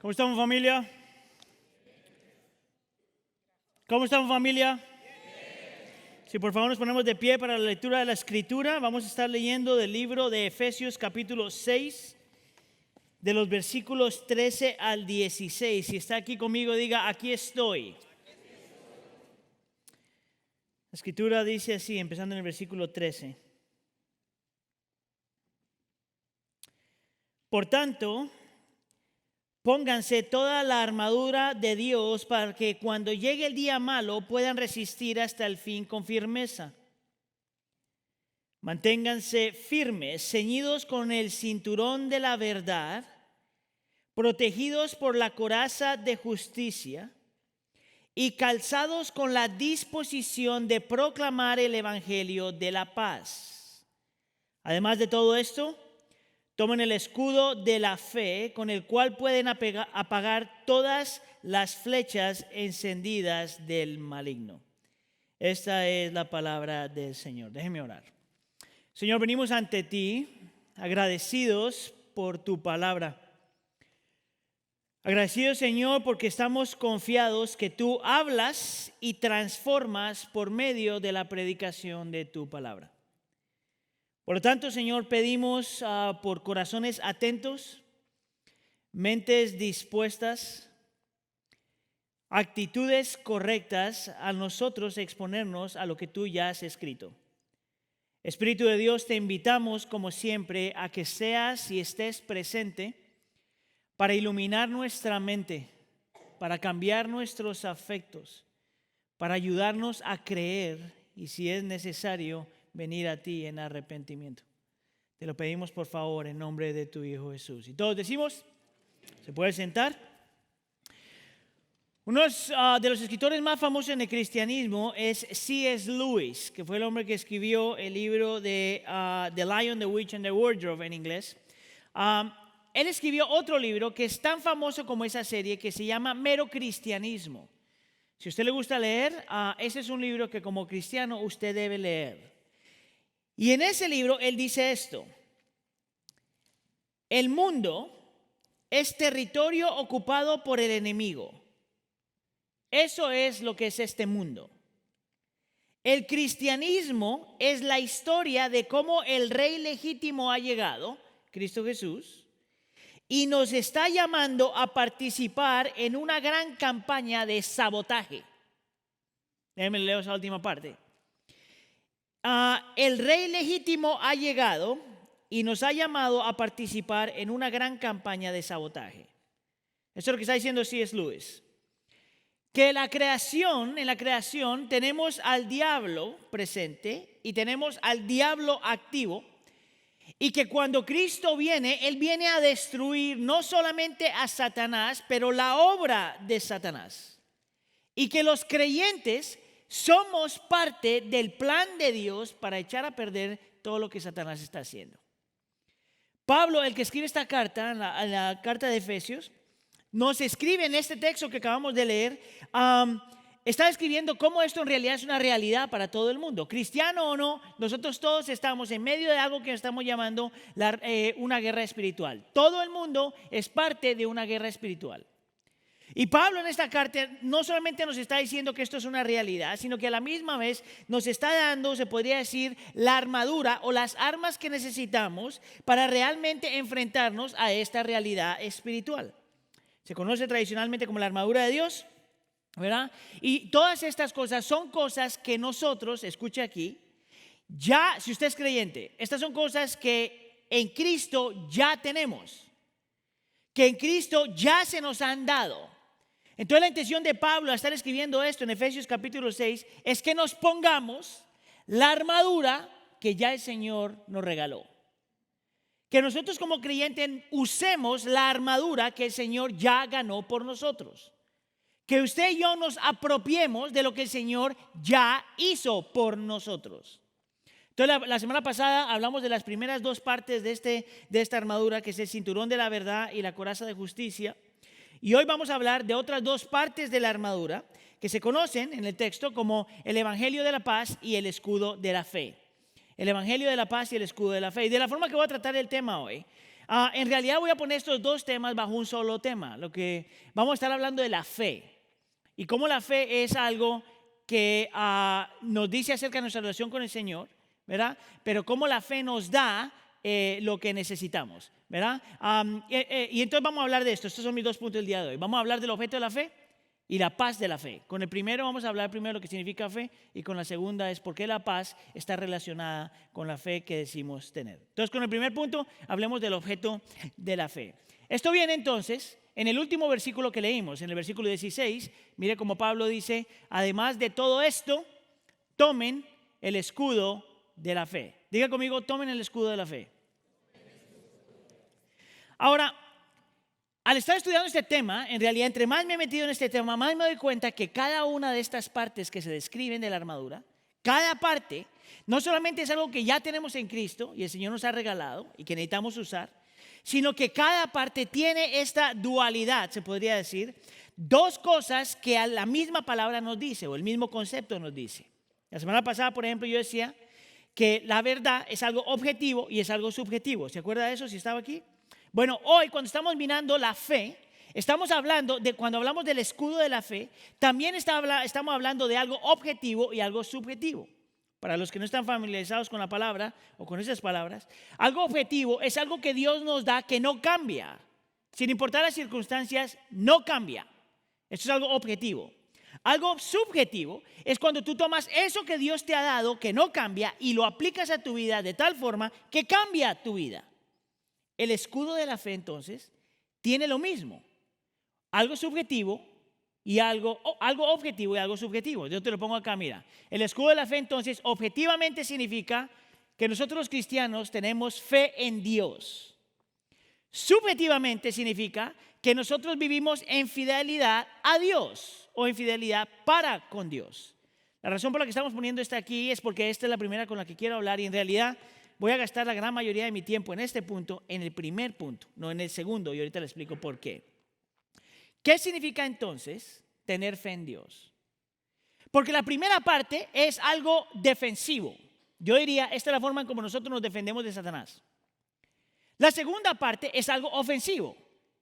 ¿Cómo estamos, familia? ¿Cómo estamos, familia? Si por favor nos ponemos de pie para la lectura de la Escritura, vamos a estar leyendo del libro de Efesios capítulo 6, de los versículos 13 al 16. Si está aquí conmigo, diga, aquí estoy. La Escritura dice así, empezando en el versículo 13. Por tanto, pónganse toda la armadura de Dios para que cuando llegue el día malo puedan resistir hasta el fin con firmeza. Manténganse firmes, ceñidos con el cinturón de la verdad, protegidos por la coraza de justicia y calzados con la disposición de proclamar el evangelio de la paz. Además de todo esto, tomen el escudo de la fe con el cual pueden apagar todas las flechas encendidas del maligno. Esta es la palabra del Señor. Déjenme orar. Señor, venimos ante ti agradecidos por tu palabra. Agradecidos, Señor, porque estamos confiados que tú hablas y transformas por medio de la predicación de tu palabra. Por lo tanto, Señor, pedimos por corazones atentos, mentes dispuestas, actitudes correctas a nosotros exponernos a lo que tú ya has escrito. Espíritu de Dios, te invitamos como siempre a que seas y estés presente para iluminar nuestra mente, para cambiar nuestros afectos, para ayudarnos a creer y si es necesario, venir a ti en arrepentimiento. Te lo pedimos por favor en nombre de tu Hijo Jesús. Y todos decimos, ¿se puede sentar? Uno de los escritores más famosos en el cristianismo es C.S. Lewis, que fue el hombre que escribió el libro de The Lion, the Witch and the Wardrobe en inglés. Él escribió otro libro que es tan famoso como esa serie que se llama Mero Cristianismo. Si a usted le gusta leer, ese es un libro que como cristiano usted debe leer. Y en ese libro él dice esto: el mundo es territorio ocupado por el enemigo. Eso es lo que es este mundo. El cristianismo es la historia de cómo el rey legítimo ha llegado, Cristo Jesús, y nos está llamando a participar en una gran campaña de sabotaje. Déjenme leer esa última parte. El rey legítimo ha llegado y nos ha llamado a participar en una gran campaña de sabotaje. Eso es lo que está diciendo C.S. Lewis. Que en la creación tenemos al diablo presente y tenemos al diablo activo. Y que cuando Cristo viene, Él viene a destruir no solamente a Satanás, pero la obra de Satanás. Y que los creyentes somos parte del plan de Dios para echar a perder todo lo que Satanás está haciendo. Pablo, el que escribe esta carta, en la carta de Efesios, nos escribe en este texto que acabamos de leer, está escribiendo cómo esto en realidad es una realidad para todo el mundo. Cristiano o no, nosotros todos estamos en medio de algo que estamos llamando una guerra espiritual. Todo el mundo es parte de una guerra espiritual. Y Pablo en esta carta no solamente nos está diciendo que esto es una realidad, sino que a la misma vez nos está dando, se podría decir, la armadura o las armas que necesitamos para realmente enfrentarnos a esta realidad espiritual. Se conoce tradicionalmente como la armadura de Dios, ¿verdad? Y todas estas cosas son cosas que nosotros, escuche aquí, ya, si usted es creyente, estas son cosas que en Cristo ya tenemos, que en Cristo ya se nos han dado. Entonces la intención de Pablo al estar escribiendo esto en Efesios capítulo 6 es que nos pongamos la armadura que ya el Señor nos regaló. Que nosotros como creyentes usemos la armadura que el Señor ya ganó por nosotros. Que usted y yo nos apropiemos de lo que el Señor ya hizo por nosotros. Entonces la semana pasada hablamos de las primeras dos partes de esta armadura, que es el cinturón de la verdad y la coraza de justicia. Y hoy vamos a hablar de otras dos partes de la armadura que se conocen en el texto como el evangelio de la paz y el escudo de la fe. El evangelio de la paz y el escudo de la fe. Y de la forma que voy a tratar el tema hoy, En realidad voy a poner estos dos temas bajo un solo tema. Lo que vamos a estar hablando de la fe y cómo la fe es algo que nos dice acerca de nuestra relación con el Señor, ¿verdad? Pero cómo la fe nos da lo que necesitamos, ¿verdad? Y entonces vamos a hablar de esto. Estos son mis 2 puntos del día de hoy. Vamos a hablar del objeto de la fe y la paz de la fe. Con el primero vamos a hablar primero lo que significa fe y con la segunda es por qué la paz está relacionada con la fe que decimos tener. Entonces, con el primer punto hablemos del objeto de la fe. Esto viene entonces en el último versículo que leímos, en el versículo 16. Mire cómo Pablo dice, además de todo esto, tomen el escudo de la fe. Diga conmigo, tomen el escudo de la fe. Ahora, al estar estudiando este tema, en realidad, entre más me he metido en este tema, más me doy cuenta que cada una de estas partes que se describen de la armadura, cada parte, no solamente es algo que ya tenemos en Cristo y el Señor nos ha regalado y que necesitamos usar, sino que cada parte tiene esta dualidad, se podría decir, 2 cosas que a la misma palabra nos dice o el mismo concepto nos dice. La semana pasada, por ejemplo, yo decía que la verdad es algo objetivo y es algo subjetivo. ¿Se acuerda de eso si estaba aquí? Bueno, hoy cuando estamos mirando la fe, estamos hablando de, cuando hablamos del escudo de la fe, también estamos hablando de algo objetivo y algo subjetivo. Para los que no están familiarizados con la palabra o con esas palabras, algo objetivo es algo que Dios nos da que no cambia. Sin importar las circunstancias, no cambia. Esto es algo objetivo. Algo subjetivo es cuando tú tomas eso que Dios te ha dado, que no cambia, y lo aplicas a tu vida de tal forma que cambia tu vida. El escudo de la fe, entonces, tiene lo mismo. Algo subjetivo y algo objetivo y algo subjetivo. Yo te lo pongo acá, mira. El escudo de la fe, entonces, objetivamente significa que nosotros los cristianos tenemos fe en Dios. Subjetivamente significa que nosotros vivimos en fidelidad a Dios o en fidelidad para con Dios. La razón por la que estamos poniendo esto aquí es porque esta es la primera con la que quiero hablar y en realidad voy a gastar la gran mayoría de mi tiempo en este punto, en el primer punto, no en el segundo, y ahorita le explico por qué. ¿Qué significa entonces tener fe en Dios? Porque la primera parte es algo defensivo. Yo diría, esta es la forma en como nosotros nos defendemos de Satanás. La segunda parte es algo ofensivo.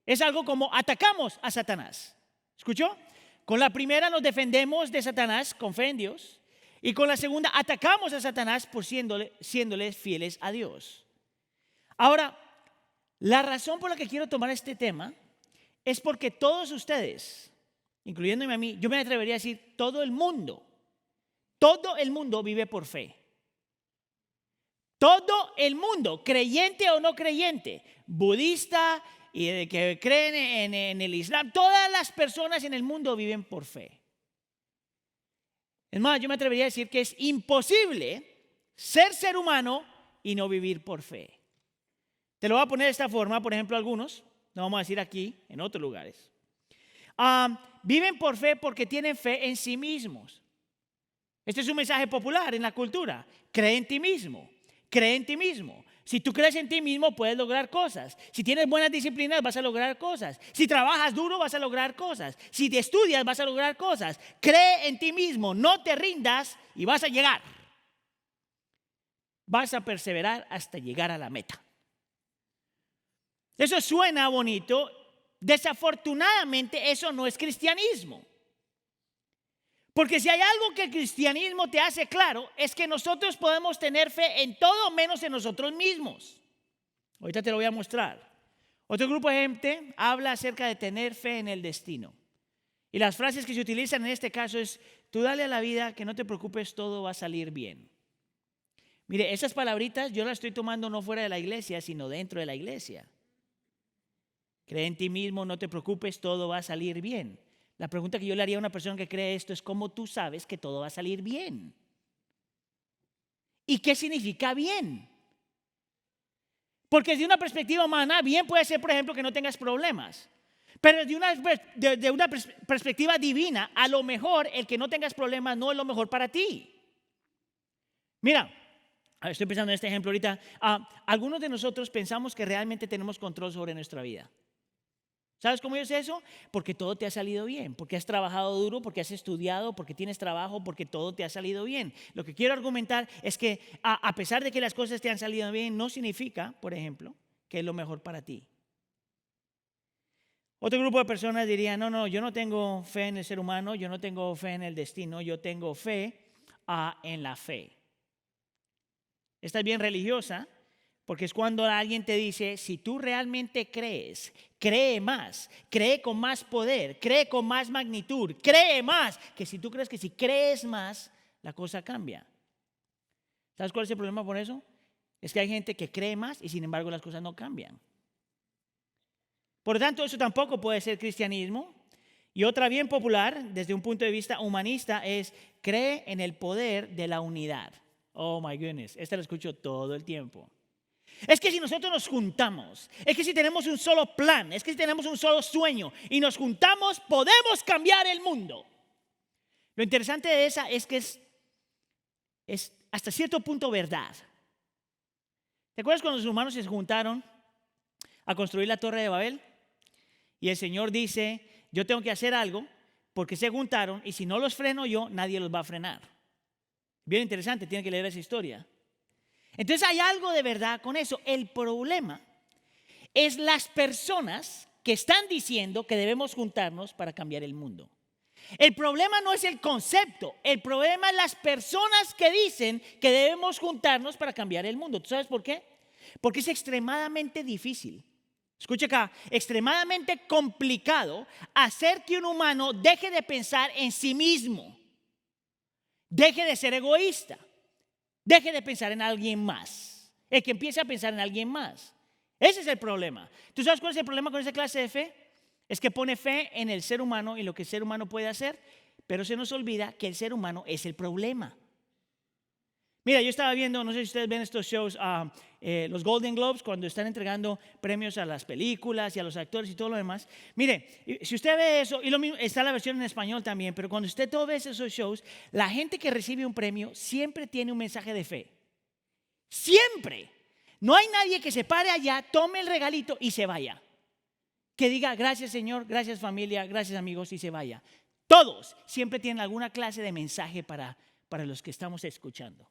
Es algo como atacamos a Satanás. ¿Escuchó? Con la primera nos defendemos de Satanás con fe en Dios. Y con la segunda atacamos a Satanás por siéndoles fieles a Dios. Ahora, la razón por la que quiero tomar este tema es porque todos ustedes, incluyéndome a mí, yo me atrevería a decir todo el mundo vive por fe. Todo el mundo, creyente o no creyente, budista y que creen en el Islam, todas las personas en el mundo viven por fe. Es más, yo me atrevería a decir que es imposible ser humano y no vivir por fe. Te lo voy a poner de esta forma, por ejemplo, algunos, no vamos a decir aquí, en otros lugares, viven por fe porque tienen fe en sí mismos. Este es un mensaje popular en la cultura. Cree en ti mismo, cree en ti mismo. Si tú crees en ti mismo, puedes lograr cosas. Si tienes buenas disciplinas, vas a lograr cosas. Si trabajas duro, vas a lograr cosas. Si te estudias, vas a lograr cosas. Cree en ti mismo, no te rindas y vas a llegar. Vas a perseverar hasta llegar a la meta. Eso suena bonito. Desafortunadamente, eso no es cristianismo. Porque si hay algo que el cristianismo te hace claro, es que nosotros podemos tener fe en todo menos en nosotros mismos. Ahorita te lo voy a mostrar. Otro grupo de gente habla acerca de tener fe en el destino. Y las frases que se utilizan en este caso es, tú dale a la vida, que no te preocupes, todo va a salir bien. Mire, esas palabritas yo las estoy tomando no fuera de la iglesia, sino dentro de la iglesia. Cree en ti mismo, no te preocupes, todo va a salir bien. La pregunta que yo le haría a una persona que cree esto es, ¿cómo tú sabes que todo va a salir bien? ¿Y qué significa bien? Porque desde una perspectiva humana, bien puede ser, por ejemplo, que no tengas problemas. Pero desde una perspectiva divina, a lo mejor el que no tengas problemas no es lo mejor para ti. Mira, estoy pensando en este ejemplo ahorita. Algunos de nosotros pensamos que realmente tenemos control sobre nuestra vida. ¿Sabes cómo yo sé eso? Porque todo te ha salido bien, porque has trabajado duro, porque has estudiado, porque tienes trabajo, porque todo te ha salido bien. Lo que quiero argumentar es que a pesar de que las cosas te han salido bien, no significa, por ejemplo, que es lo mejor para ti. Otro grupo de personas diría, no, yo no tengo fe en el ser humano, yo no tengo fe en el destino, yo tengo fe en la fe. Esta es bien religiosa, porque es cuando alguien te dice, si tú realmente crees, cree más, cree con más poder, cree con más magnitud, cree más, que si tú crees que si crees más, la cosa cambia. ¿Sabes cuál es el problema por eso? Es que hay gente que cree más y sin embargo las cosas no cambian. Por lo tanto, eso tampoco puede ser cristianismo. Y otra bien popular, desde un punto de vista humanista, es cree en el poder de la unidad. Oh, my goodness, esta lo escucho todo el tiempo. Es que si nosotros nos juntamos, es que si tenemos un solo plan, es que si tenemos un solo sueño y nos juntamos, podemos cambiar el mundo. Lo interesante de esa es que es hasta cierto punto verdad. ¿Te acuerdas cuando los humanos se juntaron a construir la Torre de Babel? Y el Señor dice, yo tengo que hacer algo porque se juntaron y si no los freno yo, nadie los va a frenar. Bien interesante, tienen que leer esa historia. Entonces hay algo de verdad con eso. El problema es las personas que están diciendo que debemos juntarnos para cambiar el mundo. El problema no es el concepto, el problema es las personas que dicen que debemos juntarnos para cambiar el mundo. ¿Tú sabes por qué? Porque es extremadamente difícil. Escucha acá, extremadamente complicado hacer que un humano deje de pensar en sí mismo, deje de ser egoísta, deje de pensar en alguien más, el que empiece a pensar en alguien más. Ese es el problema. ¿Tú sabes cuál es el problema con esa clase de fe? Es que pone fe en el ser humano y lo que el ser humano puede hacer, pero se nos olvida que el ser humano es el problema. Mira, yo estaba viendo, no sé si ustedes ven estos shows, los Golden Globes, cuando están entregando premios a las películas y a los actores y todo lo demás. Mire, si usted ve eso, y lo mismo, está la versión en español también, pero cuando usted todo ve esos shows, la gente que recibe un premio siempre tiene un mensaje de fe. Siempre. No hay nadie que se pare allá, tome el regalito y se vaya. Que diga, gracias Señor, gracias familia, gracias amigos y se vaya. Todos siempre tienen alguna clase de mensaje para los que estamos escuchando.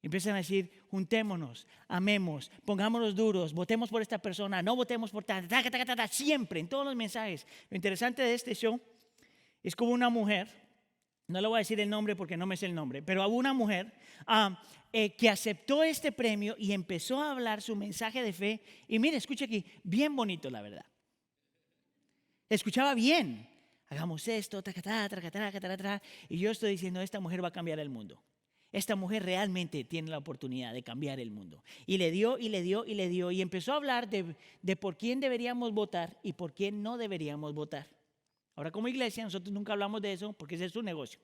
Empiezan a decir, juntémonos, amemos, pongámonos duros, votemos por esta persona, no votemos por tal, siempre, en todos los mensajes. Lo interesante de este show es como una mujer, no le voy a decir el nombre porque no me sé el nombre, pero hubo una mujer que aceptó este premio y empezó a hablar su mensaje de fe. Y mire, escucha aquí, bien bonito la verdad. Escuchaba bien, hagamos esto, y yo estoy diciendo, esta mujer va a cambiar el mundo. Esta mujer realmente tiene la oportunidad de cambiar el mundo. Y le dio, y empezó a hablar de por quién deberíamos votar y por quién no deberíamos votar. Ahora, como iglesia, nosotros nunca hablamos de eso porque ese es su negocio.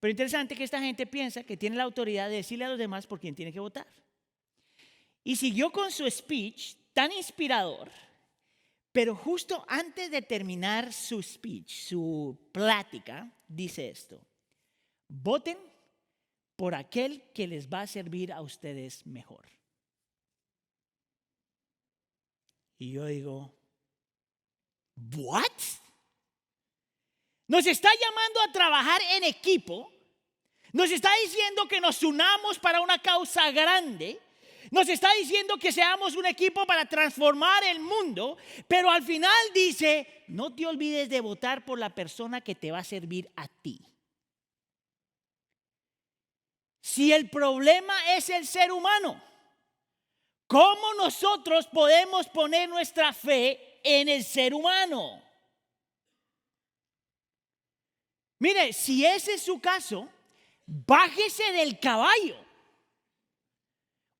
Pero interesante que esta gente piensa que tiene la autoridad de decirle a los demás por quién tiene que votar. Y siguió con su speech tan inspirador, pero justo antes de terminar su speech, su plática, dice esto: voten por aquel que les va a servir a ustedes mejor. Y yo digo, ¿what? Nos está llamando a trabajar en equipo, nos está diciendo que nos unamos para una causa grande, nos está diciendo que seamos un equipo para transformar el mundo, pero al final dice, no te olvides de votar por la persona que te va a servir a ti. Si el problema es el ser humano, ¿cómo nosotros podemos poner nuestra fe en el ser humano? Mire, si ese es su caso, bájese del caballo.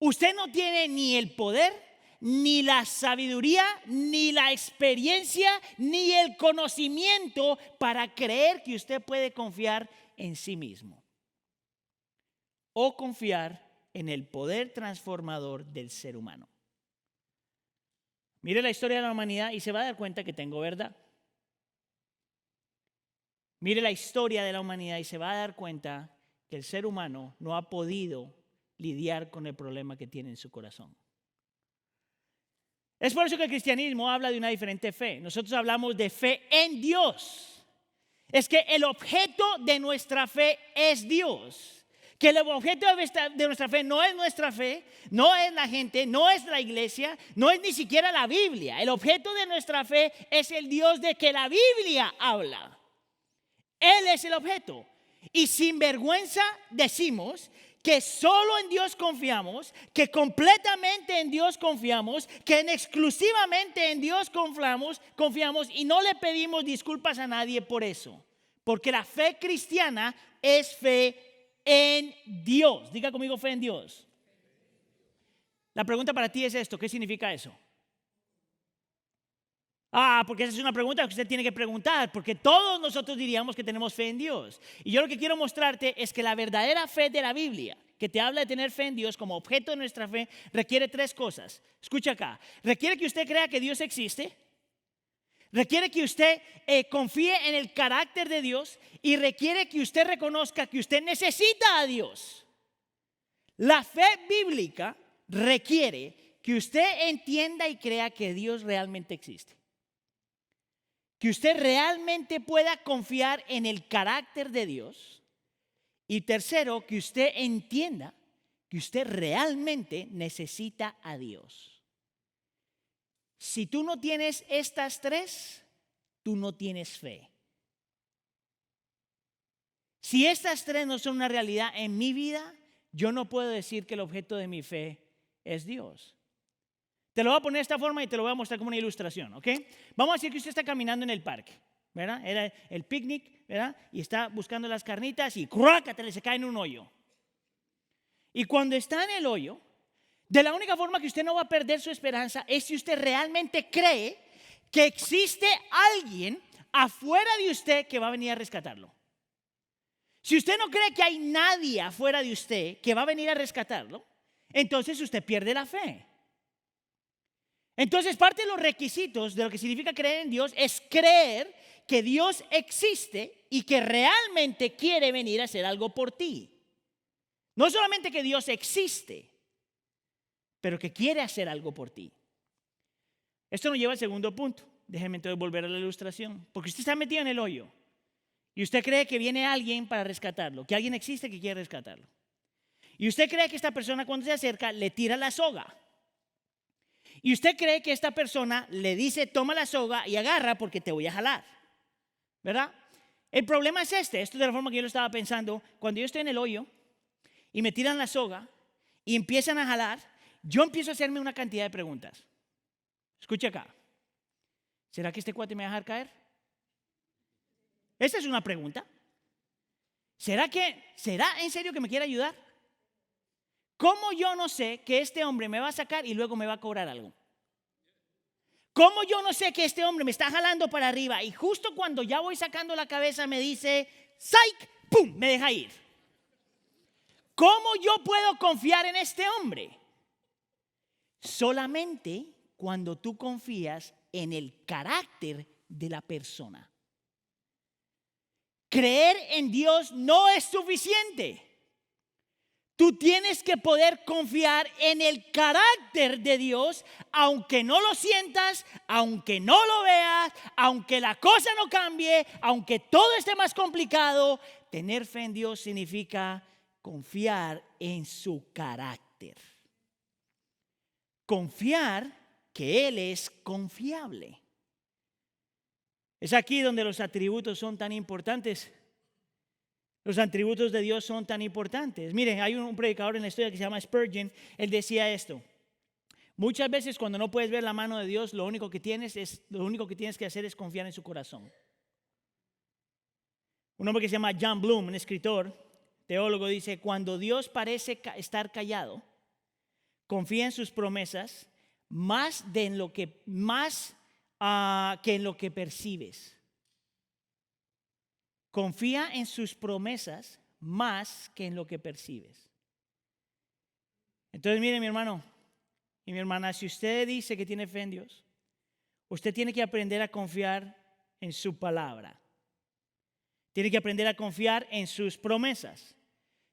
Usted no tiene ni el poder, ni la sabiduría, ni la experiencia, ni el conocimiento para creer que usted puede confiar en sí mismo. O confiar en el poder transformador del ser humano. Mire la historia de la humanidad y se va a dar cuenta que tengo verdad. Mire la historia de la humanidad y se va a dar cuenta que el ser humano no ha podido lidiar con el problema que tiene en su corazón. Es por eso que el cristianismo habla de una diferente fe. Nosotros hablamos de fe en Dios. Es que el objeto de nuestra fe es Dios. Que el objeto de nuestra fe no es nuestra fe, no es la gente, no es la iglesia, no es ni siquiera la Biblia. El objeto de nuestra fe es el Dios de que la Biblia habla. Él es el objeto. Y sin vergüenza decimos que solo en Dios confiamos, que completamente en Dios confiamos, que exclusivamente en Dios confiamos y no le pedimos disculpas a nadie por eso. Porque la fe cristiana es fe en Dios. Diga conmigo, fe en Dios. La pregunta para ti es esto: ¿qué significa eso? Porque esa es una pregunta que usted tiene que preguntar, porque todos nosotros diríamos que tenemos fe en Dios. Y yo lo que quiero mostrarte es que la verdadera fe de la Biblia, que te habla de tener fe en Dios como objeto de nuestra fe, requiere tres cosas. Escucha acá. Requiere que usted crea que Dios existe. Requiere que usted confíe en el carácter de Dios. Y requiere que usted reconozca que usted necesita a Dios. La fe bíblica requiere que usted entienda y crea que Dios realmente existe. Que usted realmente pueda confiar en el carácter de Dios. Y tercero, que usted entienda que usted realmente necesita a Dios. Si tú no tienes estas tres, tú no tienes fe. Si estas tres no son una realidad en mi vida, yo no puedo decir que el objeto de mi fe es Dios. Te lo voy a poner de esta forma y te lo voy a mostrar como una ilustración, ¿ok? Vamos a decir que usted está caminando en el parque, ¿verdad? Era el picnic, ¿verdad? Y está buscando las carnitas y ¡cruácatele! Se cae en un hoyo. Y cuando está en el hoyo, de la única forma que usted no va a perder su esperanza es si usted realmente cree que existe alguien afuera de usted que va a venir a rescatarlo. Si usted no cree que hay nadie afuera de usted que va a venir a rescatarlo, entonces usted pierde la fe. Entonces, parte de los requisitos de lo que significa creer en Dios es creer que Dios existe y que realmente quiere venir a hacer algo por ti. No solamente que Dios existe, pero que quiere hacer algo por ti. Esto nos lleva al segundo punto. Déjeme entonces volver a la ilustración. Porque usted está metido en el hoyo y usted cree que viene alguien para rescatarlo, que alguien existe que quiere rescatarlo. Y usted cree que esta persona, cuando se acerca, le tira la soga. Y usted cree que esta persona le dice: toma la soga y agarra porque te voy a jalar, ¿verdad? El problema es esto es de la forma que yo lo estaba pensando. Cuando yo estoy en el hoyo y me tiran la soga y empiezan a jalar, yo empiezo a hacerme una cantidad de preguntas. Escucha acá. ¿Será que este cuate me va a dejar caer? Esa es una pregunta. ¿Será en serio que me quiere ayudar? ¿Cómo yo no sé que este hombre me va a sacar y luego me va a cobrar algo? ¿Cómo yo no sé que este hombre me está jalando para arriba y justo cuando ya voy sacando la cabeza me dice ¡psych! ¡Pum! Me deja ir. ¿Cómo yo puedo confiar en este hombre? Solamente cuando tú confías en el carácter de la persona. Creer en Dios no es suficiente. Tú tienes que poder confiar en el carácter de Dios, aunque no lo sientas, aunque no lo veas, aunque la cosa no cambie, aunque todo esté más complicado. Tener fe en Dios significa confiar en su carácter. Confiar que Él es confiable. Es aquí donde los atributos son tan importantes. Los atributos de Dios son tan importantes. Miren, hay un predicador en la historia que se llama Spurgeon. Él decía esto: muchas veces cuando no puedes ver la mano de Dios, lo único que tienes que hacer es confiar en su corazón. Un hombre que se llama John Bloom, un escritor, teólogo, dice: cuando Dios parece estar callado, confía en sus promesas más que en lo que percibes. Confía en sus promesas más que en lo que percibes. Entonces, mire, mi hermano y mi hermana, si usted dice que tiene fe en Dios, usted tiene que aprender a confiar en su palabra. Tiene que aprender a confiar en sus promesas.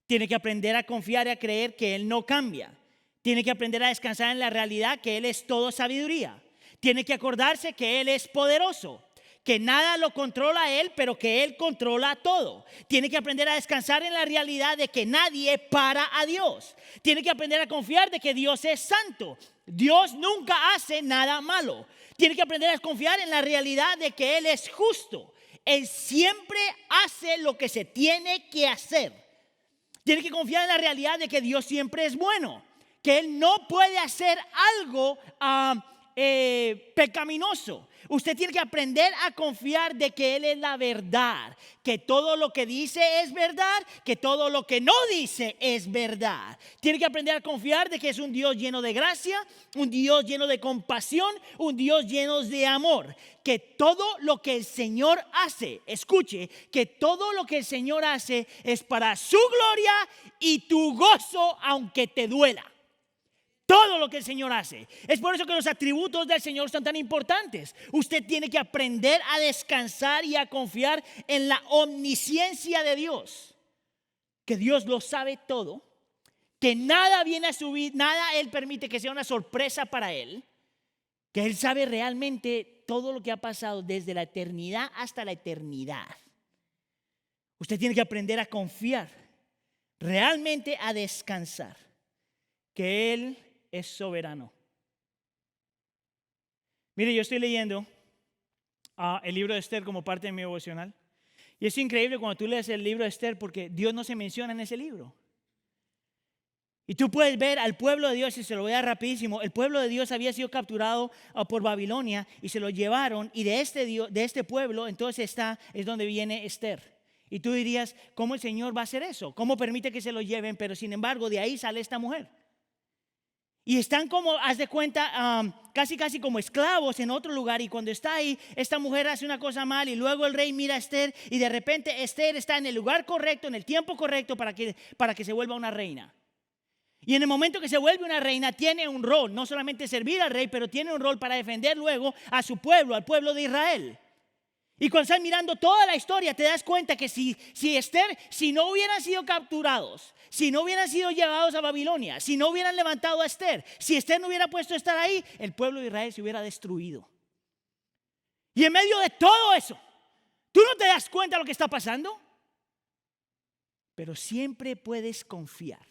Tiene que aprender a confiar y a creer que Él no cambia. Tiene que aprender a descansar en la realidad que Él es todo sabiduría. Tiene que acordarse que Él es poderoso, que nada lo controla a Él, pero que Él controla todo. Tiene que aprender a descansar en la realidad de que nadie para a Dios. Tiene que aprender a confiar de que Dios es santo. Dios nunca hace nada malo. Tiene que aprender a confiar en la realidad de que Él es justo. Él siempre hace lo que se tiene que hacer. Tiene que confiar en la realidad de que Dios siempre es bueno. Que Él no puede hacer algo pecaminoso. Usted tiene que aprender a confiar de que Él es la verdad, que todo lo que dice es verdad, que todo lo que no dice es verdad. Tiene que aprender a confiar de que es un Dios lleno de gracia, un Dios lleno de compasión, un Dios lleno de amor. Que todo lo que el Señor hace, escuche, que todo lo que el Señor hace es para su gloria y tu gozo, aunque te duela. Todo lo que el Señor hace. Es por eso que los atributos del Señor son tan importantes. Usted tiene que aprender a descansar y a confiar en la omnisciencia de Dios. Que Dios lo sabe todo. Que nada viene a su vida, nada Él permite que sea una sorpresa para Él. Que Él sabe realmente todo lo que ha pasado desde la eternidad hasta la eternidad. Usted tiene que aprender a confiar. Realmente a descansar. Que Él es soberano. Mire, yo estoy leyendo el libro de Esther como parte de mi devocional. Y es increíble cuando tú lees el libro de Esther porque Dios no se menciona en ese libro. Y tú puedes ver al pueblo de Dios, y se lo voy a dar rapidísimo. El pueblo de Dios había sido capturado por Babilonia y se lo llevaron. Y de este pueblo entonces es donde viene Esther. Y tú dirías, ¿cómo el Señor va a hacer eso? ¿Cómo permite que se lo lleven? Pero sin embargo de ahí sale esta mujer. Y están como, haz de cuenta, casi como esclavos en otro lugar. Y cuando está ahí, esta mujer hace una cosa mal. Y luego el rey mira a Esther. Y de repente Esther está en el lugar correcto, en el tiempo correcto para que se vuelva una reina. Y en el momento que se vuelve una reina, tiene un rol. No solamente servir al rey, pero tiene un rol para defender luego a su pueblo, al pueblo de Israel. Y cuando estás mirando toda la historia, te das cuenta que si Esther, si no hubieran sido capturados, si no hubieran sido llevados a Babilonia, si no hubieran levantado a Esther, si Esther no hubiera puesto a estar ahí, el pueblo de Israel se hubiera destruido. Y en medio de todo eso, ¿tú no te das cuenta de lo que está pasando? Pero siempre puedes confiar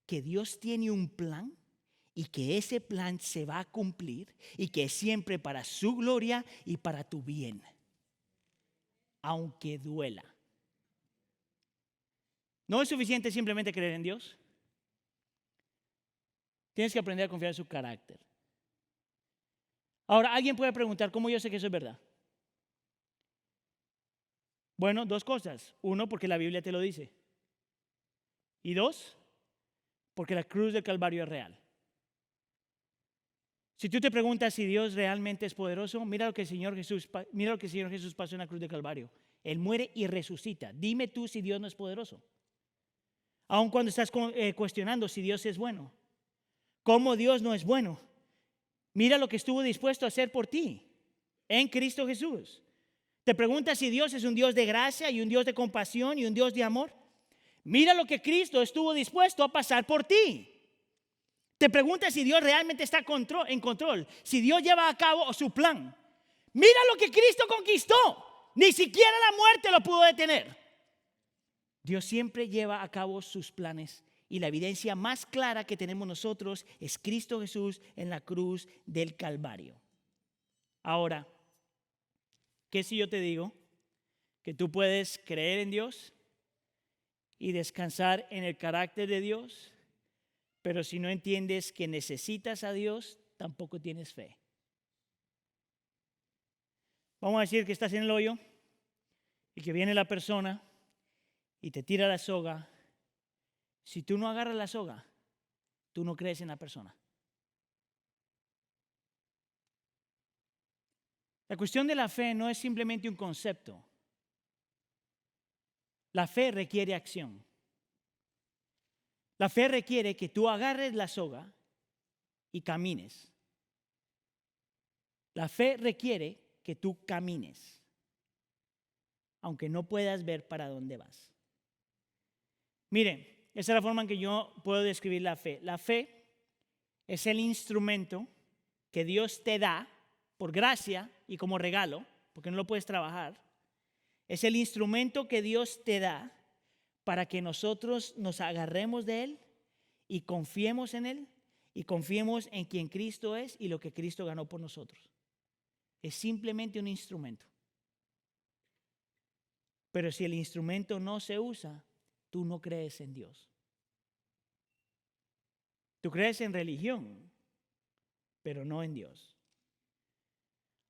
que Dios tiene un plan y que ese plan se va a cumplir y que es siempre para su gloria y para tu bien. Aunque duela. No es suficiente simplemente creer en Dios. Tienes que aprender a confiar en su carácter. Ahora, alguien puede preguntar, ¿cómo yo sé que eso es verdad? Bueno, dos cosas. Uno, porque la Biblia te lo dice. Y dos, porque la cruz del Calvario es real. Si tú te preguntas si Dios realmente es poderoso, mira lo que el Señor Jesús pasó en la cruz del Calvario. Él muere y resucita. Dime tú si Dios no es poderoso. Aun cuando estás cuestionando si Dios es bueno. ¿Cómo Dios no es bueno? Mira lo que estuvo dispuesto a hacer por ti en Cristo Jesús. Te preguntas si Dios es un Dios de gracia y un Dios de compasión y un Dios de amor. Mira lo que Cristo estuvo dispuesto a pasar por ti. Te preguntas si Dios realmente está en control, si Dios lleva a cabo su plan. Mira lo que Cristo conquistó. Ni siquiera la muerte lo pudo detener. Dios siempre lleva a cabo sus planes y la evidencia más clara que tenemos nosotros es Cristo Jesús en la cruz del Calvario. Ahora, ¿qué si yo te digo que tú puedes creer en Dios y descansar en el carácter de Dios? Pero si no entiendes que necesitas a Dios, tampoco tienes fe. Vamos a decir que estás en el hoyo y que viene la persona y te tira la soga. Si tú no agarras la soga, tú no crees en la persona. La cuestión de la fe no es simplemente un concepto. La fe requiere acción. La fe requiere que tú agarres la soga y camines. La fe requiere que tú camines, aunque no puedas ver para dónde vas. Miren, esa es la forma en que yo puedo describir la fe. La fe es el instrumento que Dios te da por gracia y como regalo porque no lo puedes trabajar. Es el instrumento que Dios te da para que nosotros nos agarremos de Él y confiemos en Él y confiemos en quien Cristo es y lo que Cristo ganó por nosotros. Es simplemente un instrumento. Pero si el instrumento no se usa, tú no crees en Dios. Tú crees en religión, pero no en Dios.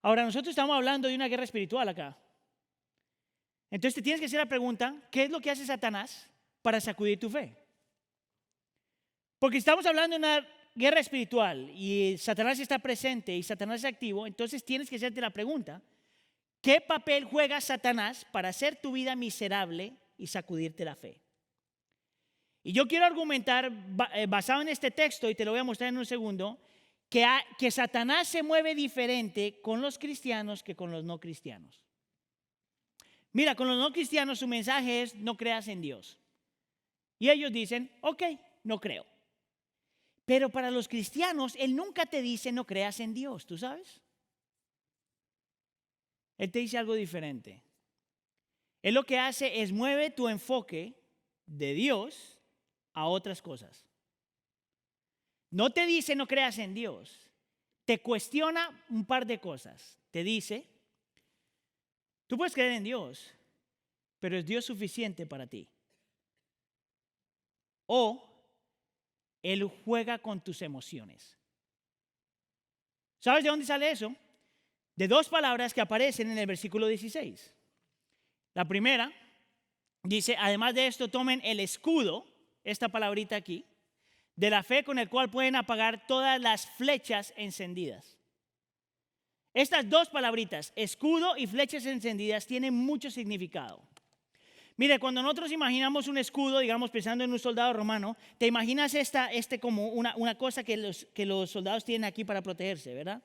Ahora, nosotros estamos hablando de una guerra espiritual acá. Entonces te tienes que hacer la pregunta, ¿qué es lo que hace Satanás para sacudir tu fe? Porque estamos hablando de una guerra espiritual y Satanás está presente y Satanás es activo, entonces tienes que hacerte la pregunta, ¿qué papel juega Satanás para hacer tu vida miserable y sacudirte la fe? Y yo quiero argumentar, basado en este texto, y te lo voy a mostrar en un segundo, que Satanás se mueve diferente con los cristianos que con los no cristianos. Mira, con los no cristianos su mensaje es no creas en Dios. Y ellos dicen, ok, no creo. Pero para los cristianos, Él nunca te dice no creas en Dios, ¿tú sabes? Él te dice algo diferente. Él lo que hace es mueve tu enfoque de Dios a otras cosas. No te dice no creas en Dios. Te cuestiona un par de cosas. Te dice, tú puedes creer en Dios, pero ¿es Dios suficiente para ti? O Él juega con tus emociones. ¿Sabes de dónde sale eso? De dos palabras que aparecen en el versículo 16. La primera dice, además de esto, tomen el escudo, esta palabrita aquí, de la fe con el cual pueden apagar todas las flechas encendidas. Estas dos palabritas, escudo y flechas encendidas, tienen mucho significado. Mire, cuando nosotros imaginamos un escudo, digamos pensando en un soldado romano, te imaginas como una cosa que los soldados tienen aquí para protegerse, ¿verdad?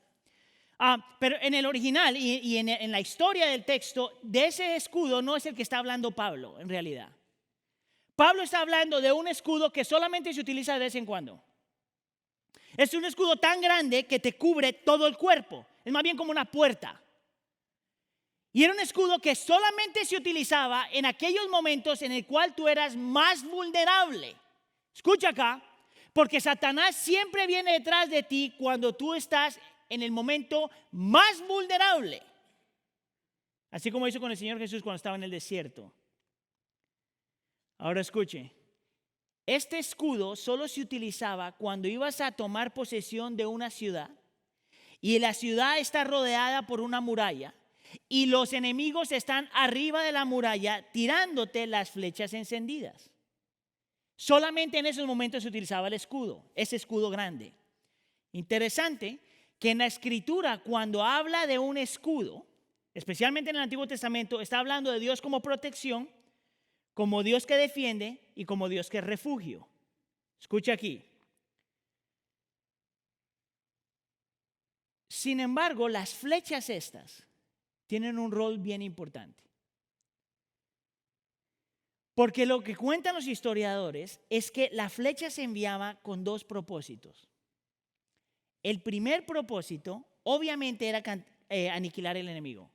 Pero en el original y en la historia del texto, de ese escudo no es el que está hablando Pablo, en realidad. Pablo está hablando de un escudo que solamente se utiliza de vez en cuando. Es un escudo tan grande que te cubre todo el cuerpo. Es más bien como una puerta. Y era un escudo que solamente se utilizaba en aquellos momentos en el cual tú eras más vulnerable. Escucha acá, porque Satanás siempre viene detrás de ti cuando tú estás en el momento más vulnerable. Así como hizo con el Señor Jesús cuando estaba en el desierto. Ahora escuche, este escudo solo se utilizaba cuando ibas a tomar posesión de una ciudad y la ciudad está rodeada por una muralla y los enemigos están arriba de la muralla tirándote las flechas encendidas. Solamente en esos momentos se utilizaba el escudo, ese escudo grande. Interesante que en la Escritura, cuando habla de un escudo, especialmente en el Antiguo Testamento, está hablando de Dios como protección, como Dios que defiende y como Dios que es refugio. Escucha aquí. Sin embargo, las flechas estas tienen un rol bien importante. Porque lo que cuentan los historiadores es que la flecha se enviaba con dos propósitos. El primer propósito, obviamente, era aniquilar al enemigo.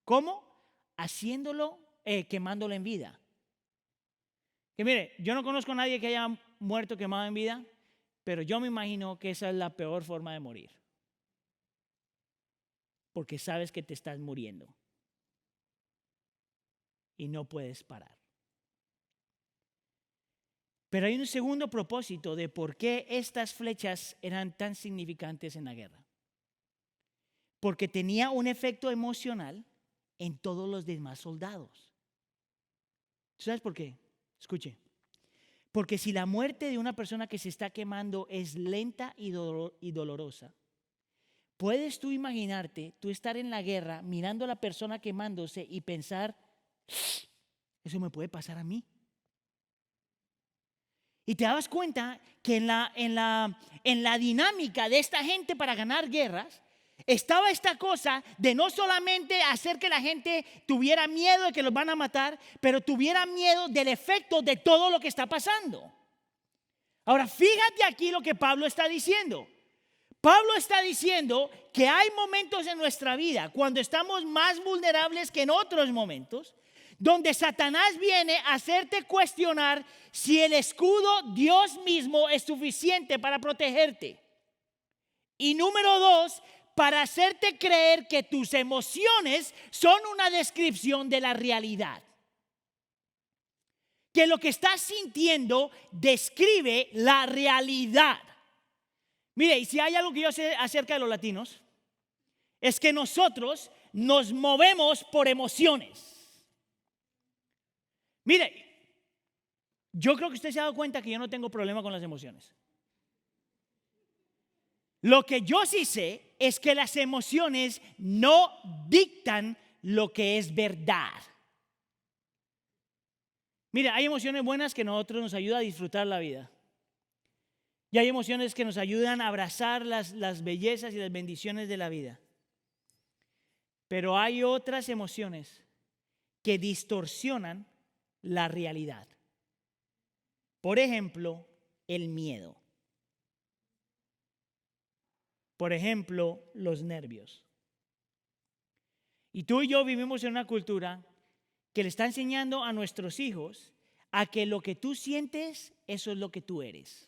¿Cómo? Haciéndolo, quemándolo en vida. Que mire, yo no conozco a nadie que haya muerto quemado en vida, pero yo me imagino que esa es la peor forma de morir. Porque sabes que te estás muriendo. Y no puedes parar. Pero hay un segundo propósito de por qué estas flechas eran tan significantes en la guerra. Porque tenía un efecto emocional en todos los demás soldados. ¿Sabes por qué? Escuche. Porque si la muerte de una persona que se está quemando es lenta y dolorosa, puedes tú imaginarte, tú estar en la guerra mirando a la persona quemándose y pensar, eso me puede pasar a mí. Y te das cuenta que en la dinámica de esta gente para ganar guerras, estaba esta cosa de no solamente hacer que la gente tuviera miedo de que los van a matar, pero tuviera miedo del efecto de todo lo que está pasando. Ahora, fíjate aquí lo que Pablo está diciendo. Pablo está diciendo que hay momentos en nuestra vida cuando estamos más vulnerables que en otros momentos, donde Satanás viene a hacerte cuestionar si el escudo Dios mismo es suficiente para protegerte. Y número 2, para hacerte creer que tus emociones son una descripción de la realidad. Que lo que estás sintiendo describe la realidad. Mire, y si hay algo que yo sé acerca de los latinos, es que nosotros nos movemos por emociones. Mire, yo creo que usted se ha dado cuenta que yo no tengo problema con las emociones. Lo que yo sí sé es que las emociones no dictan lo que es verdad. Mire, hay emociones buenas que a nosotros nos ayudan a disfrutar la vida. Y hay emociones que nos ayudan a abrazar las bellezas y las bendiciones de la vida. Pero hay otras emociones que distorsionan la realidad. Por ejemplo, el miedo. Por ejemplo, los nervios. Y tú y yo vivimos en una cultura que le está enseñando a nuestros hijos a que lo que tú sientes, eso es lo que tú eres.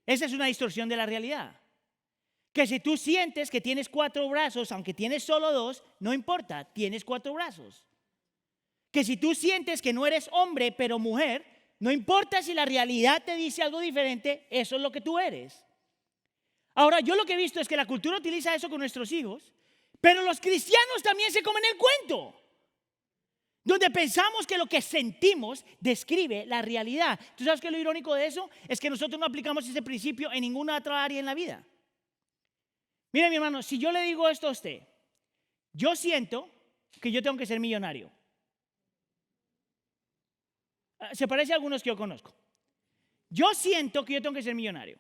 Esa es una distorsión de la realidad. Que si tú sientes que tienes 4 brazos, aunque tienes solo 2, no importa, tienes 4 brazos. Que si tú sientes que no eres hombre, pero mujer, no importa si la realidad te dice algo diferente, eso es lo que tú eres. Ahora, yo lo que he visto es que la cultura utiliza eso con nuestros hijos, pero los cristianos también se comen el cuento. Donde pensamos que lo que sentimos describe la realidad. ¿Tú sabes qué es lo irónico de eso? Es que nosotros no aplicamos ese principio en ninguna otra área en la vida. Mire, mi hermano, si yo le digo esto a usted, yo siento que yo tengo que ser millonario. Se parece a algunos que yo conozco. Yo siento que yo tengo que ser millonario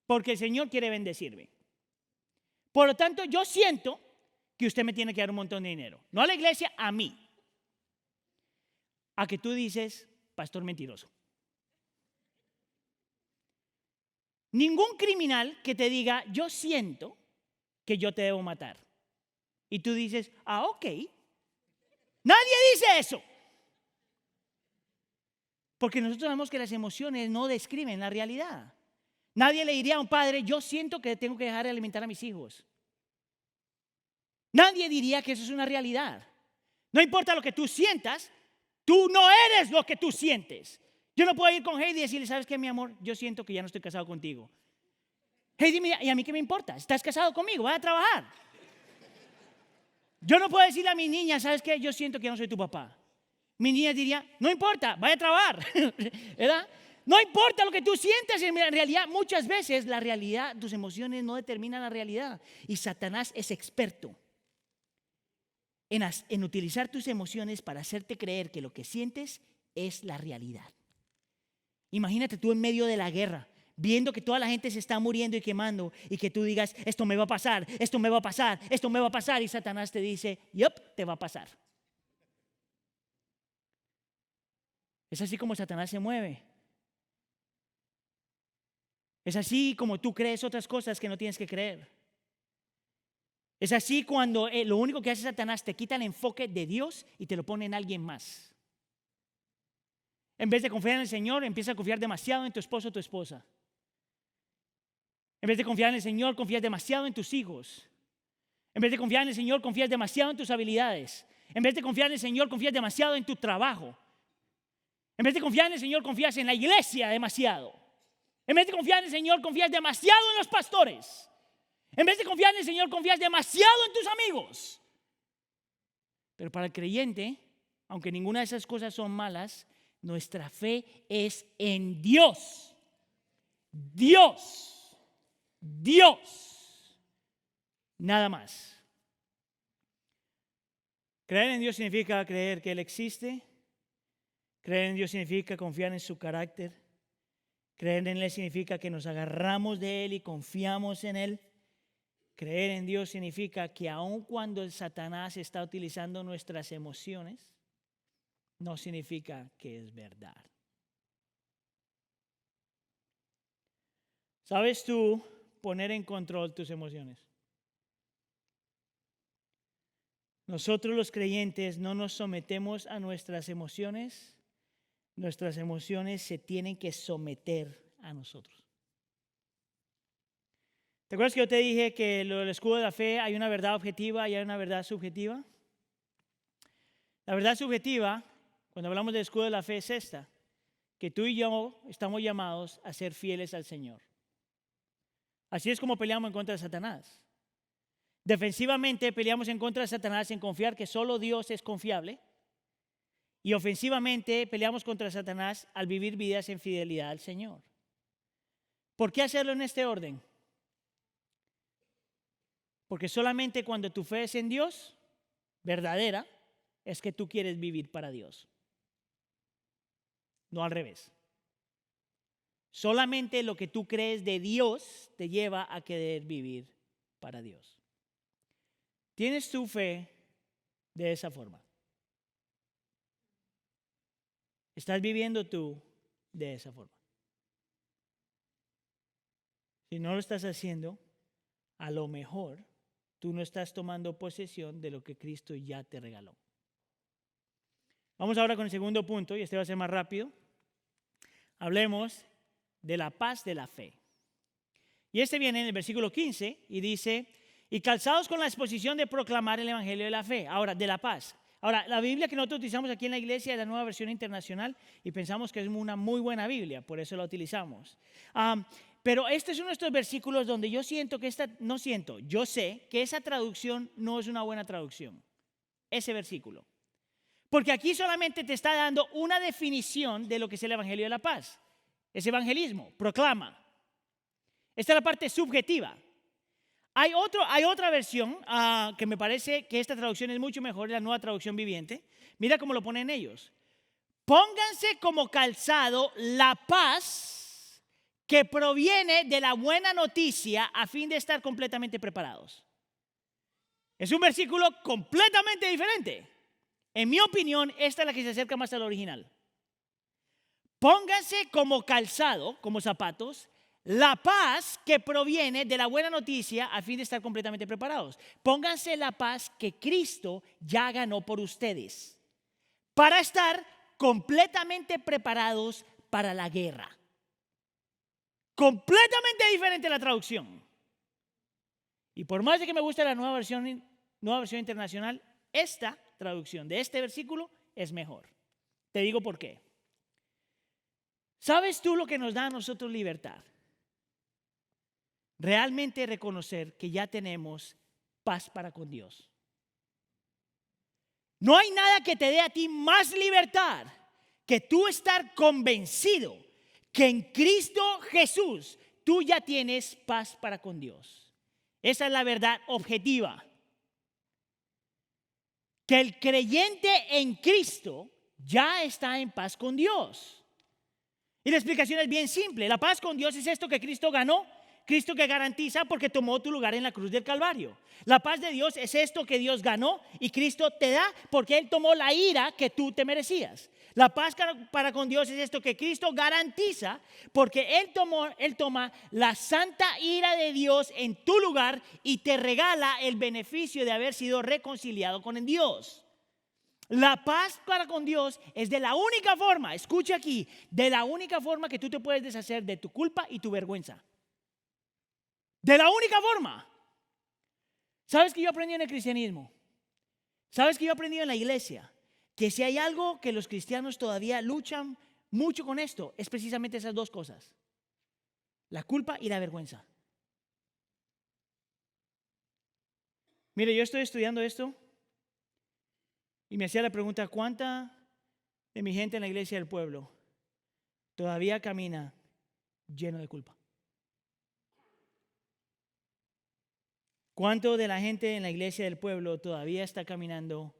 porque el Señor quiere bendecirme. Por lo tanto, yo siento que usted me tiene que dar un montón de dinero. No a la iglesia, a mí. A que tú dices, pastor mentiroso. Ningún criminal que te diga, yo siento que yo te debo matar. Y tú dices, ok. Nadie dice eso. Porque nosotros sabemos que las emociones no describen la realidad. Nadie le diría a un padre, yo siento que tengo que dejar de alimentar a mis hijos. Nadie diría que eso es una realidad. No importa lo que tú sientas, tú no eres lo que tú sientes. Yo no puedo ir con Heidi y decirle, ¿sabes qué, mi amor? Yo siento que ya no estoy casado contigo. Heidi, mira, ¿y a mí qué me importa? Estás casado conmigo, vas a trabajar. Yo no puedo decirle a mi niña, ¿sabes qué? Yo siento que ya no soy tu papá. Mi niña diría, no importa, vaya a trabajar. ¿Verdad? No importa lo que tú sientas, en realidad muchas veces la realidad, tus emociones no determinan la realidad. Y Satanás es experto en utilizar tus emociones para hacerte creer que lo que sientes es la realidad. Imagínate tú en medio de la guerra, viendo que toda la gente se está muriendo y quemando y que tú digas, esto me va a pasar, esto me va a pasar, esto me va a pasar, y Satanás te dice, yup, te va a pasar. Es así como Satanás se mueve. Es así como tú crees otras cosas que no tienes que creer. Es así cuando lo único que hace Satanás te quita el enfoque de Dios y te lo pone en alguien más. En vez de confiar en el Señor, empieza a confiar demasiado en tu esposo o tu esposa. En vez de confiar en el Señor, confías demasiado en tus hijos. En vez de confiar en el Señor, confías demasiado en tus habilidades. En vez de confiar en el Señor, confías demasiado en tu trabajo. En vez de confiar en el Señor, confías en la iglesia demasiado. En vez de confiar en el Señor, confías demasiado en los pastores. En vez de confiar en el Señor, confías demasiado en tus amigos. Pero para el creyente, aunque ninguna de esas cosas son malas, nuestra fe es en Dios. Dios. Dios. Nada más. Creer en Dios significa creer que Él existe. Creer en Dios significa confiar en su carácter. Creer en Él significa que nos agarramos de Él y confiamos en Él. Creer en Dios significa que aun cuando el Satanás está utilizando nuestras emociones, no significa que es verdad. ¿Sabes tú poner en control tus emociones. Nosotros los creyentes no nos sometemos a nuestras emociones se tienen que someter a nosotros. ¿Te acuerdas que yo te dije que lo del escudo de la fe hay una verdad objetiva y hay una verdad subjetiva? La verdad subjetiva, cuando hablamos del escudo de la fe, es esta, que tú y yo estamos llamados a ser fieles al Señor. Así es como peleamos en contra de Satanás. Defensivamente peleamos en contra de Satanás en confiar que solo Dios es confiable. Y ofensivamente peleamos contra Satanás al vivir vidas en fidelidad al Señor. ¿Por qué hacerlo en este orden? Porque solamente cuando tu fe es en Dios, verdadera, es que tú quieres vivir para Dios. No al revés. Solamente lo que tú crees de Dios te lleva a querer vivir para Dios. ¿Tienes tu fe de esa forma? ¿Estás viviendo tú de esa forma? Si no lo estás haciendo, a lo mejor tú no estás tomando posesión de lo que Cristo ya te regaló. Vamos ahora con el segundo punto, y este va a ser más rápido. Hablemos de la paz de la fe. Y este viene en el versículo 15 y dice, y calzados con la disposición de proclamar el evangelio de la fe. Ahora, de la paz. Ahora, la Biblia que nosotros utilizamos aquí en la iglesia es la Nueva Versión Internacional y pensamos que es una muy buena Biblia, por eso la utilizamos. Pero este es uno de estos versículos donde yo siento que yo sé que esa traducción no es una buena traducción. Ese versículo. Porque aquí solamente te está dando una definición de lo que es el evangelio de la paz. Es evangelismo, proclama. Esta es la parte subjetiva. Hay otra versión que me parece que esta traducción es mucho mejor, la Nueva Traducción Viviente. Mira cómo lo ponen ellos. Pónganse como calzado la paz que proviene de la buena noticia a fin de estar completamente preparados. Es un versículo completamente diferente. En mi opinión, esta es la que se acerca más al original. Pónganse como calzado, como zapatos, la paz que proviene de la buena noticia a fin de estar completamente preparados. Pónganse la paz que Cristo ya ganó por ustedes para estar completamente preparados para la guerra. Completamente diferente la traducción. Y por más de que me guste la nueva versión internacional, esta traducción de este versículo es mejor. Te digo por qué. ¿Sabes tú lo que nos da a nosotros libertad? Realmente reconocer que ya tenemos paz para con Dios. No hay nada que te dé a ti más libertad que tú estar convencido que en Cristo Jesús tú ya tienes paz para con Dios. Esa es la verdad objetiva. Que el creyente en Cristo ya está en paz con Dios. Y la explicación es bien simple. La paz con Dios es esto que Cristo ganó. Cristo que garantiza porque tomó tu lugar en la cruz del Calvario. La paz de Dios es esto que Dios ganó y Cristo te da porque Él tomó la ira que tú te merecías. La paz para con Dios es esto que Cristo garantiza porque Él toma la santa ira de Dios en tu lugar y te regala el beneficio de haber sido reconciliado con Dios. La paz para con Dios es de la única forma, escucha aquí, de la única forma que tú te puedes deshacer de tu culpa y tu vergüenza. De la única forma. ¿Sabes que yo aprendí en el cristianismo? ¿Sabes que yo aprendí en la iglesia? Que si hay algo que los cristianos todavía luchan mucho con esto, es precisamente esas dos cosas. La culpa y la vergüenza. Mire, yo estoy estudiando esto y me hacía la pregunta, ¿cuánta de mi gente en la iglesia del pueblo todavía camina lleno de culpa? ¿Cuánto de la gente en la iglesia del pueblo todavía está caminando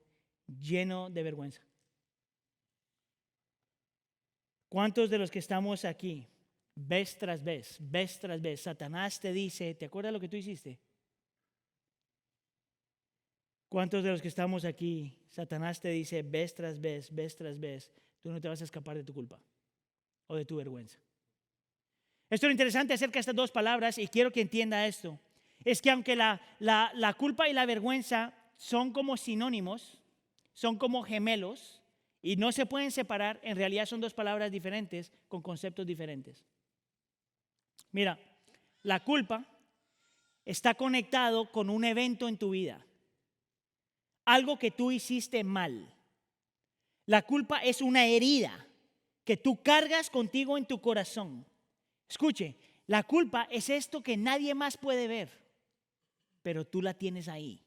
lleno de vergüenza? ¿Cuántos de los que estamos aquí, vez tras vez, Satanás te dice, ¿te acuerdas lo que tú hiciste? ¿Cuántos de los que estamos aquí, Satanás te dice, vez tras vez, tú no te vas a escapar de tu culpa o de tu vergüenza? Esto es lo interesante acerca de estas dos palabras y quiero que entienda esto. Es que aunque la culpa y la vergüenza son como sinónimos, son como gemelos y no se pueden separar, en realidad son dos palabras diferentes con conceptos diferentes. Mira, la culpa está conectado con un evento en tu vida, algo que tú hiciste mal. La culpa es una herida que tú cargas contigo en tu corazón. Escuche, la culpa es esto que nadie más puede ver, pero tú la tienes ahí.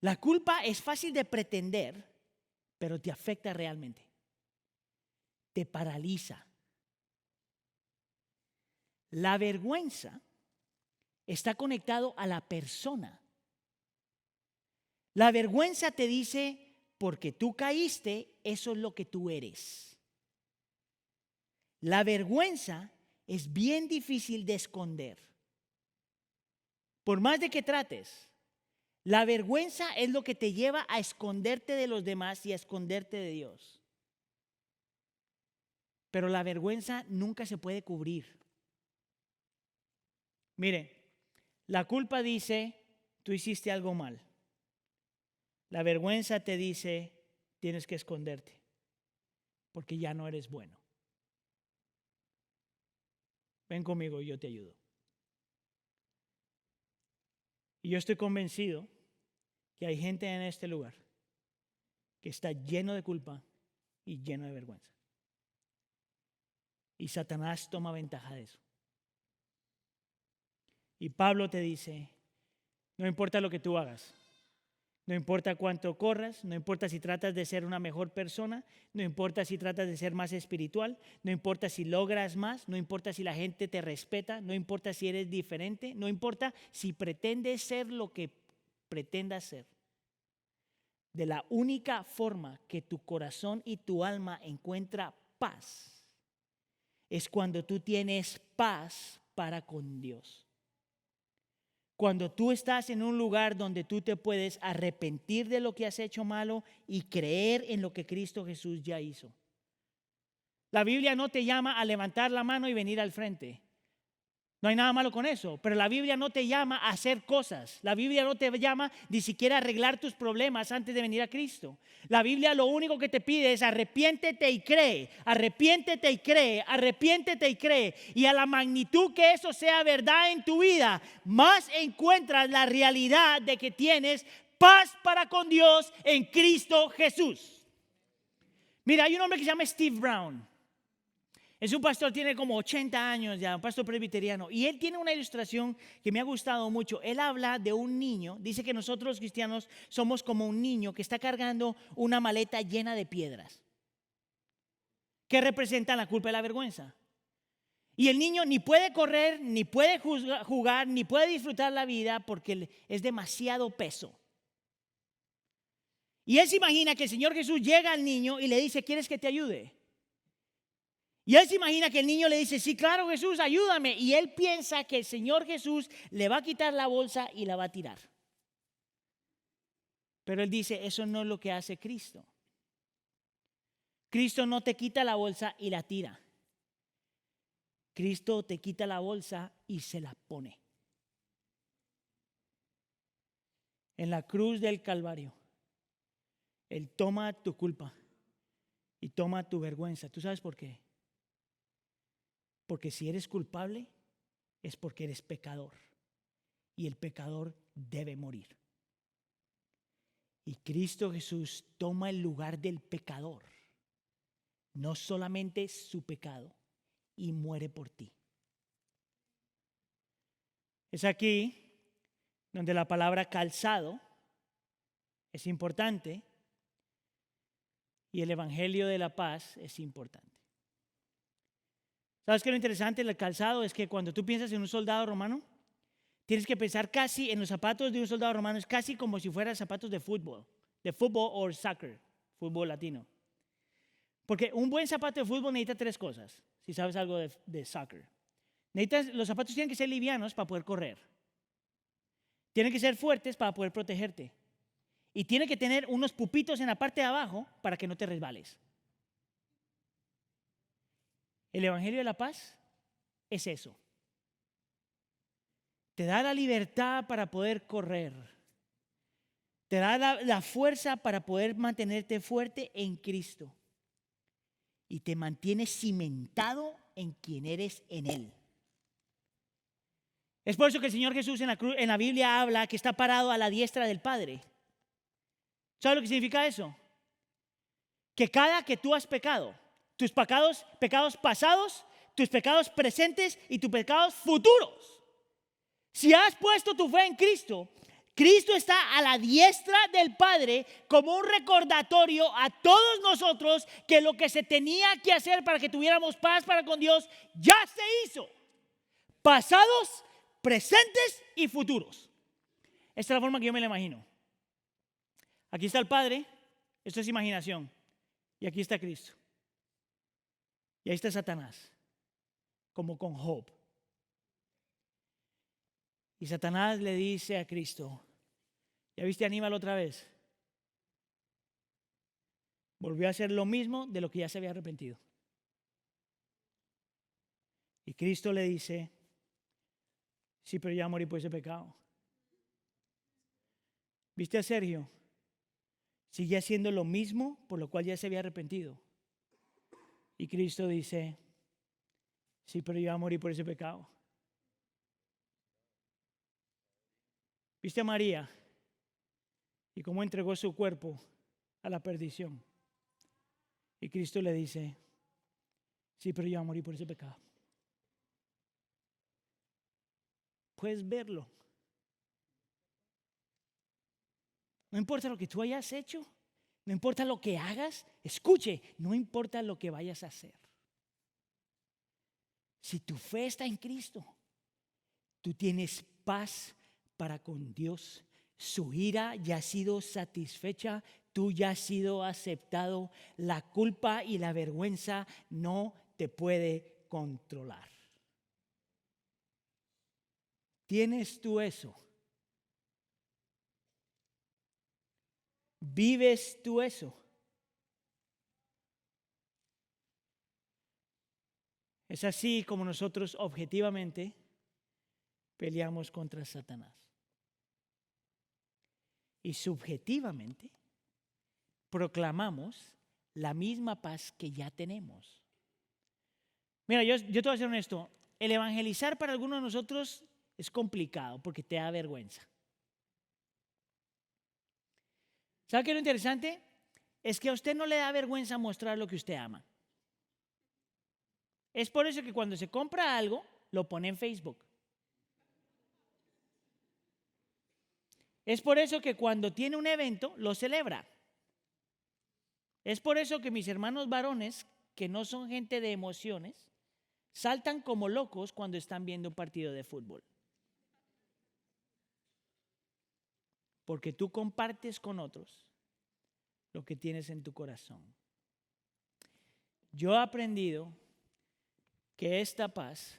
La culpa es fácil de pretender, pero te afecta realmente. Te paraliza. La vergüenza está conectado a la persona. La vergüenza te dice, porque tú caíste, eso es lo que tú eres. La vergüenza es bien difícil de esconder. Por más de que trates, la vergüenza es lo que te lleva a esconderte de los demás y a esconderte de Dios. Pero la vergüenza nunca se puede cubrir. Mire, la culpa dice, tú hiciste algo mal. La vergüenza te dice, tienes que esconderte, porque ya no eres bueno. Ven conmigo y yo te ayudo. Y yo estoy convencido que hay gente en este lugar que está lleno de culpa y lleno de vergüenza. Y Satanás toma ventaja de eso. Y Pablo te dice, no importa lo que tú hagas, no importa cuánto corras, no importa si tratas de ser una mejor persona, no importa si tratas de ser más espiritual, no importa si logras más, no importa si la gente te respeta, no importa si eres diferente, no importa si pretendes ser lo que pretendas ser. De la única forma que tu corazón y tu alma encuentra paz es cuando tú tienes paz para con Dios. Cuando tú estás en un lugar donde tú te puedes arrepentir de lo que has hecho malo y creer en lo que Cristo Jesús ya hizo. La Biblia no te llama a levantar la mano y venir al frente. No hay nada malo con eso, pero la Biblia no te llama a hacer cosas. La Biblia no te llama ni siquiera a arreglar tus problemas antes de venir a Cristo. La Biblia lo único que te pide es arrepiéntete y cree, arrepiéntete y cree, arrepiéntete y cree. Y a la magnitud que eso sea verdad en tu vida, más encuentras la realidad de que tienes paz para con Dios en Cristo Jesús. Mira, hay un hombre que se llama Steve Brown. Es un pastor, tiene como 80 años ya, un pastor presbiteriano. Y él tiene una ilustración que me ha gustado mucho. Él habla de un niño, dice que nosotros los cristianos somos como un niño que está cargando una maleta llena de piedras, que representan la culpa y la vergüenza. Y el niño ni puede correr, ni puede jugar, ni puede disfrutar la vida porque es demasiado peso. Y él se imagina que el Señor Jesús llega al niño y le dice, ¿quieres que te ayude? Y él se imagina que el niño le dice, sí, claro, Jesús, ayúdame. Y él piensa que el Señor Jesús le va a quitar la bolsa y la va a tirar. Pero él dice, eso no es lo que hace Cristo. Cristo no te quita la bolsa y la tira. Cristo te quita la bolsa y se la pone. En la cruz del Calvario, Él toma tu culpa y toma tu vergüenza. ¿Tú sabes por qué? Porque si eres culpable es porque eres pecador y el pecador debe morir. Y Cristo Jesús toma el lugar del pecador, no solamente su pecado, y muere por ti. Es aquí donde la palabra calzado es importante y el evangelio de la paz es importante. ¿Sabes qué es lo interesante del calzado? Es que cuando tú piensas en un soldado romano, tienes que pensar casi en los zapatos de un soldado romano, es casi como si fueran zapatos de fútbol o soccer, fútbol latino. Porque un buen zapato de fútbol necesita tres cosas, si sabes algo de soccer. Los zapatos tienen que ser livianos para poder correr. Tienen que ser fuertes para poder protegerte. Y tienen que tener unos pupitos en la parte de abajo para que no te resbales. El Evangelio de la paz es eso. Te da la libertad para poder correr. Te da la fuerza para poder mantenerte fuerte en Cristo. Y te mantiene cimentado en quien eres en Él. Es por eso que el Señor Jesús en la Biblia habla que está parado a la diestra del Padre. ¿Sabes lo que significa eso? Que cada que tú has pecado, tus pecados pasados, tus pecados presentes y tus pecados futuros, si has puesto tu fe en Cristo, Cristo está a la diestra del Padre como un recordatorio a todos nosotros que lo que se tenía que hacer para que tuviéramos paz para con Dios ya se hizo. Pasados, presentes y futuros. Esta es la forma que yo me la imagino. Aquí está el Padre, esto es imaginación, y aquí está Cristo. Y ahí está Satanás, como con Job. Y Satanás le dice a Cristo, ¿ya viste a Aníbal otra vez? Volvió a hacer lo mismo de lo que ya se había arrepentido. Y Cristo le dice, sí, pero ya morí por ese pecado. ¿Viste a Sergio? Sigue haciendo lo mismo por lo cual ya se había arrepentido. Y Cristo dice, sí, pero ya morí por ese pecado. ¿Viste a María? Y cómo entregó su cuerpo a la perdición. Y Cristo le dice, sí, pero ya morí por ese pecado. Puedes verlo. No importa lo que tú hayas hecho, no importa lo que hagas, escuche, no importa lo que vayas a hacer. Si tu fe está en Cristo, tú tienes paz para con Dios. Su ira ya ha sido satisfecha, tú ya has sido aceptado. La culpa y la vergüenza no te puede controlar. ¿Tienes tú eso? ¿Vives tú eso? Es así como nosotros objetivamente peleamos contra Satanás. Y subjetivamente proclamamos la misma paz que ya tenemos. Mira, yo te voy a ser honesto. El evangelizar para algunos de nosotros es complicado porque te da vergüenza. ¿Sabe qué es lo interesante? Es que a usted no le da vergüenza mostrar lo que usted ama. Es por eso que cuando se compra algo, lo pone en Facebook. Es por eso que cuando tiene un evento, lo celebra. Es por eso que mis hermanos varones, que no son gente de emociones, saltan como locos cuando están viendo un partido de fútbol. Porque tú compartes con otros lo que tienes en tu corazón. Yo he aprendido que esta paz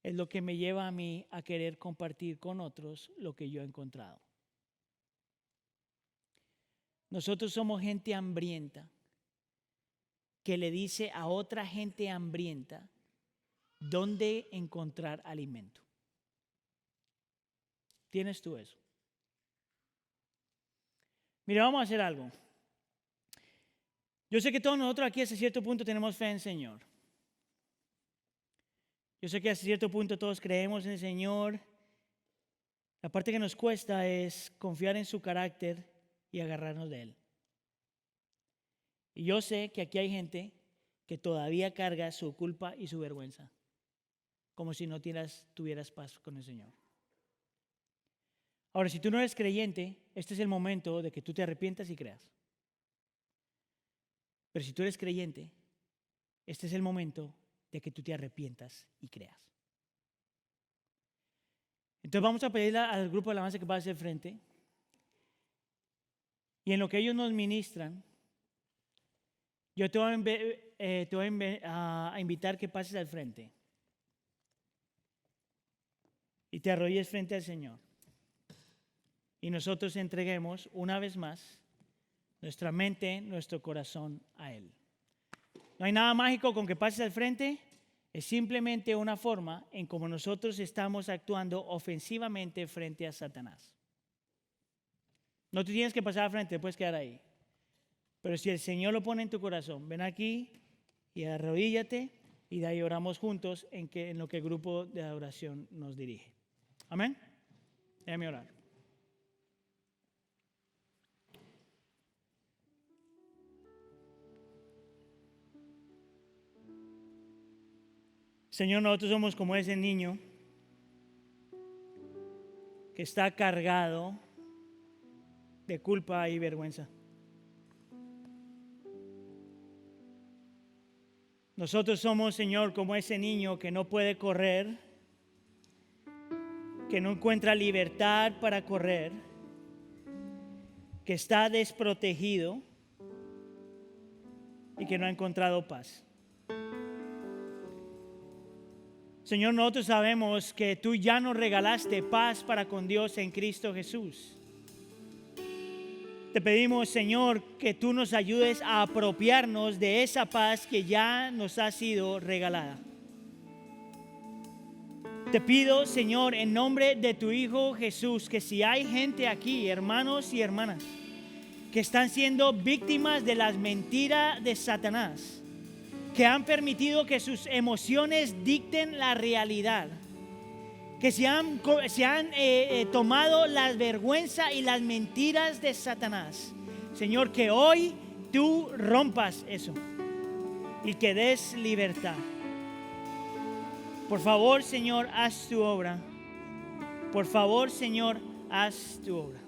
es lo que me lleva a mí a querer compartir con otros lo que yo he encontrado. Nosotros somos gente hambrienta que le dice a otra gente hambrienta dónde encontrar alimento. ¿Tienes tú eso? Mira, vamos a hacer algo. Yo sé que todos nosotros aquí hasta cierto punto tenemos fe en el Señor. Yo sé que hasta cierto punto todos creemos en el Señor. La parte que nos cuesta es confiar en su carácter y agarrarnos de Él. Y yo sé que aquí hay gente que todavía carga su culpa y su vergüenza, como si no tuvieras paz con el Señor. Ahora, si tú no eres creyente, este es el momento de que tú te arrepientas y creas. Pero si tú eres creyente, este es el momento de que tú te arrepientas y creas. Entonces vamos a pedirle al grupo de alabanza que pase al frente. Y en lo que ellos nos ministran, yo te voy a invitar que pases al frente. Y te arrodilles frente al Señor. Y nosotros entreguemos una vez más nuestra mente, nuestro corazón a Él. No hay nada mágico con que pases al frente. Es simplemente una forma en cómo nosotros estamos actuando ofensivamente frente a Satanás. No te tienes que pasar al frente, te puedes quedar ahí. Pero si el Señor lo pone en tu corazón, ven aquí y arrodíllate y de ahí oramos juntos en lo que el grupo de adoración nos dirige. Amén. Déjame orar. Señor, nosotros somos como ese niño que está cargado de culpa y vergüenza. Nosotros somos, Señor, como ese niño que no puede correr, que no encuentra libertad para correr, que está desprotegido y que no ha encontrado paz. Señor, nosotros sabemos que tú ya nos regalaste paz para con Dios en Cristo Jesús. Te pedimos, Señor, que tú nos ayudes a apropiarnos de esa paz que ya nos ha sido regalada. Te pido, Señor, en nombre de tu Hijo Jesús, que si hay gente aquí, hermanos y hermanas, que están siendo víctimas de las mentiras de Satanás, que han permitido que sus emociones dicten la realidad, que se han tomado la vergüenza y las mentiras de Satanás. Señor, que hoy tú rompas eso y que des libertad. Por favor, Señor, haz tu obra. Por favor, Señor, haz tu obra.